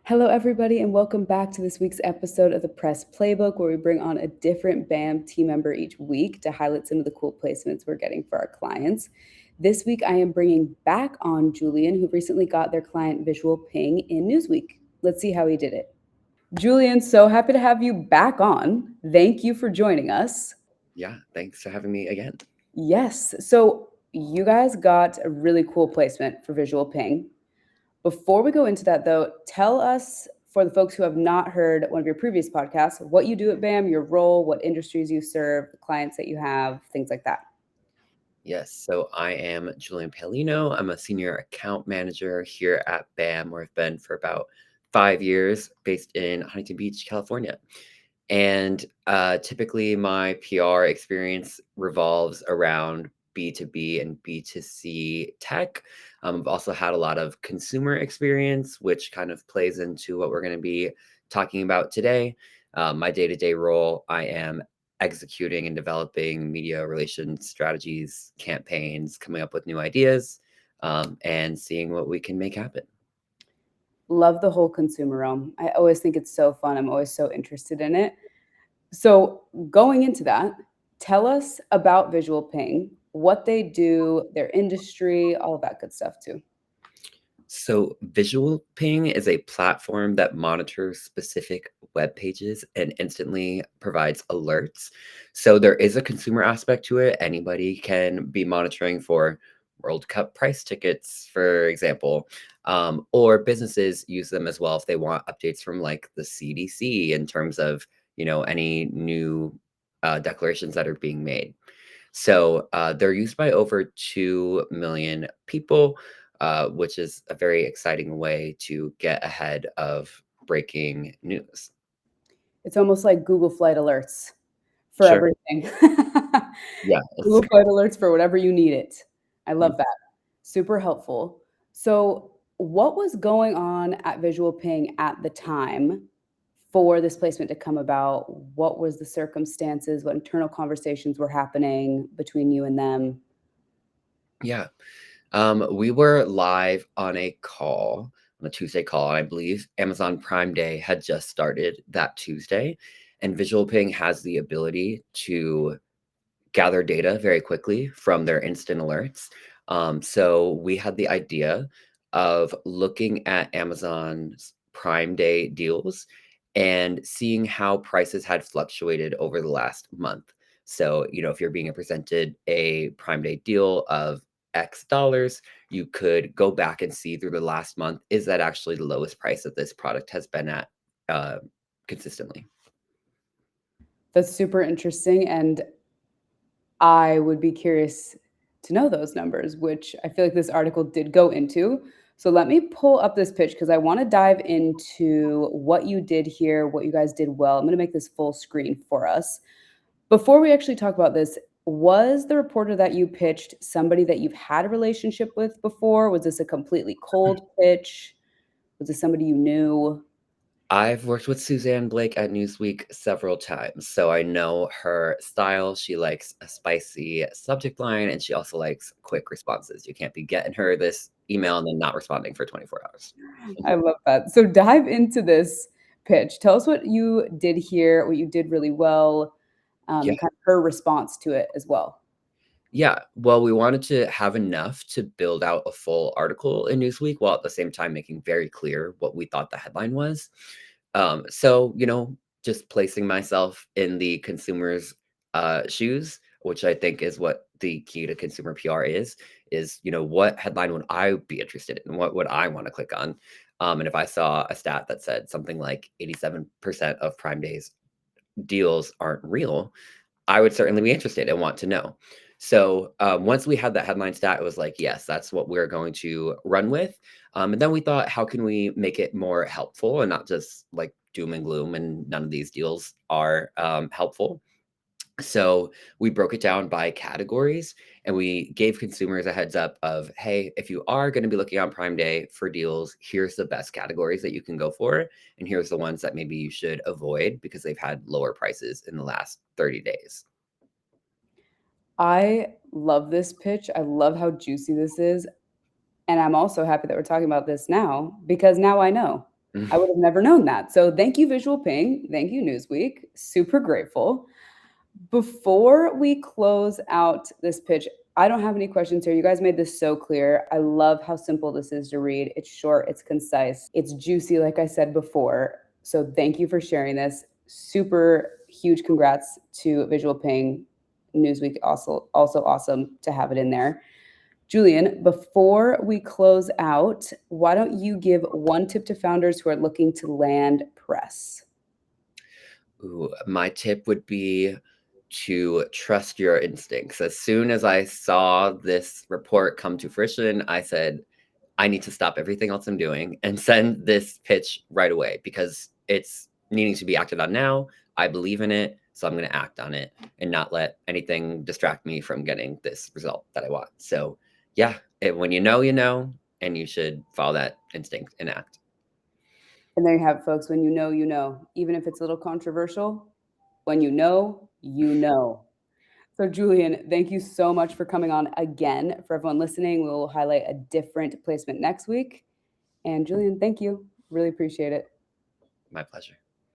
Hello, everybody, and welcome back to this week's episode of the Press Playbook, where we bring on a different BAM team member each week to highlight some of the cool placements we're getting for our clients. This week, I am bringing back on Julian, who recently got their client visual ping in Newsweek. Let's see how he did it. Julian, so happy to have you back on. Thank you for joining us. Yeah, thanks for having me again. Yes, so you guys got a really cool placement for visual ping. Before we go into that, though, tell us, for the folks who have not heard one of your previous podcasts, what you do at BAM, your role, what industries you serve, the clients that you have, things like that. Yes, so I am Julian Palino. I'm a senior account manager here at BAM, where I've been for about 5 years, based in Huntington Beach, California. And typically, my PR experience revolves around B2B and B2C tech. I've also had a lot of consumer experience, which kind of plays into what we're going to be talking about today. My day to day role, I am executing and developing media relations strategies, campaigns, coming up with new ideas, and seeing what we can make happen. Love the whole consumer realm. I always think it's so fun. I'm always so interested in it. So, going into that, tell us about Visual Ping, what they do, their industry, all of that good stuff, too. So, Visual Ping is a platform that monitors specific web pages and instantly provides alerts. So, there is a consumer aspect to it. Anybody can be monitoring for World Cup price tickets, for example, or businesses use them as well if they want updates from like the CDC in terms of any new declarations that are being made. So they're used by over 2 million people, which is a very exciting way to get ahead of breaking news. It's almost like Google Flight Alerts for Sure. everything. Yeah. Google Flight Alerts for whatever you need it. I Mhm. love that. Super helpful. So, what was going on at Visual Ping at the time for this placement to come about? What was the circumstances? What internal conversations were happening between you and them? Yeah. We were live on a call, on a Tuesday call, and I believe Amazon Prime Day had just started that Tuesday. And Visual Ping has the ability to gather data very quickly from their instant alerts. So we had the idea of looking at Amazon's Prime Day deals and seeing how prices had fluctuated over the last month. So, if you're being presented a Prime Day deal of X dollars, you could go back and see through the last month, is that actually the lowest price that this product has been at uh, consistently? That's super interesting. And I would be curious to know those numbers, which I feel like this article did go into. So let me pull up this pitch because I want to dive into what you did here, what you guys did well. I'm going to make this full screen for us. Before we actually talk about this, was the reporter that you pitched somebody that you've had a relationship with before? Was this a completely cold pitch? Was this somebody you knew? I've worked with Suzanne Blake at Newsweek several times, so I know her style. She likes a spicy subject line, and she also likes quick responses. You can't be getting her this email and then not responding for 24 hours. I love that. So dive into this pitch. Tell us what you did here, what you did really well, Yeah. and kind of her response to it as well. Yeah. Well, we wanted to have enough to build out a full article in Newsweek while at the same time making very clear what we thought the headline was. So, just placing myself in the consumer's shoes, which I think is what the key to consumer PR is, what headline would I be interested in? What would I want to click on? And if I saw a stat that said something like 87% of Prime Days deals aren't real, I would certainly be interested and want to know. So once we had that headline stat, it was like, yes, that's what we're going to run with. And then we thought, how can we make it more helpful and not just like doom and gloom? And none of these deals are helpful. So we broke it down by categories and we gave consumers a heads up of, hey, if you are going to be looking on Prime Day for deals, here's the best categories that you can go for. And here's the ones that maybe you should avoid because they've had lower prices in the last 30 days. I love this pitch. I love how juicy this is. And I'm also happy that we're talking about this now because now I know. I would have never known that. So thank you, Visual Ping. Thank you, Newsweek. Super grateful. Before we close out this pitch, I don't have any questions here. You guys made this so clear. I love how simple this is to read. It's short, it's concise, it's juicy, like I said before. So thank you for sharing this. Super huge congrats to Visual Ping. Newsweek also awesome to have it in there. Julian, before we close out, why don't you give one tip to founders who are looking to land press? Ooh, my tip would be to trust your instincts. As soon as I saw this report come to fruition, I said, I need to stop everything else I'm doing and send this pitch right away because it's needing to be acted on now. I believe in it, so I'm going to act on it and not let anything distract me from getting this result that I want. So, yeah, when you know, and you should follow that instinct and act. And there you have it, folks. When you know, you know. Even if it's a little controversial, when you know, you know. So, Julian, thank you so much for coming on again. For everyone listening, we will highlight a different placement next week. And Julian, thank you. Really appreciate it. My pleasure.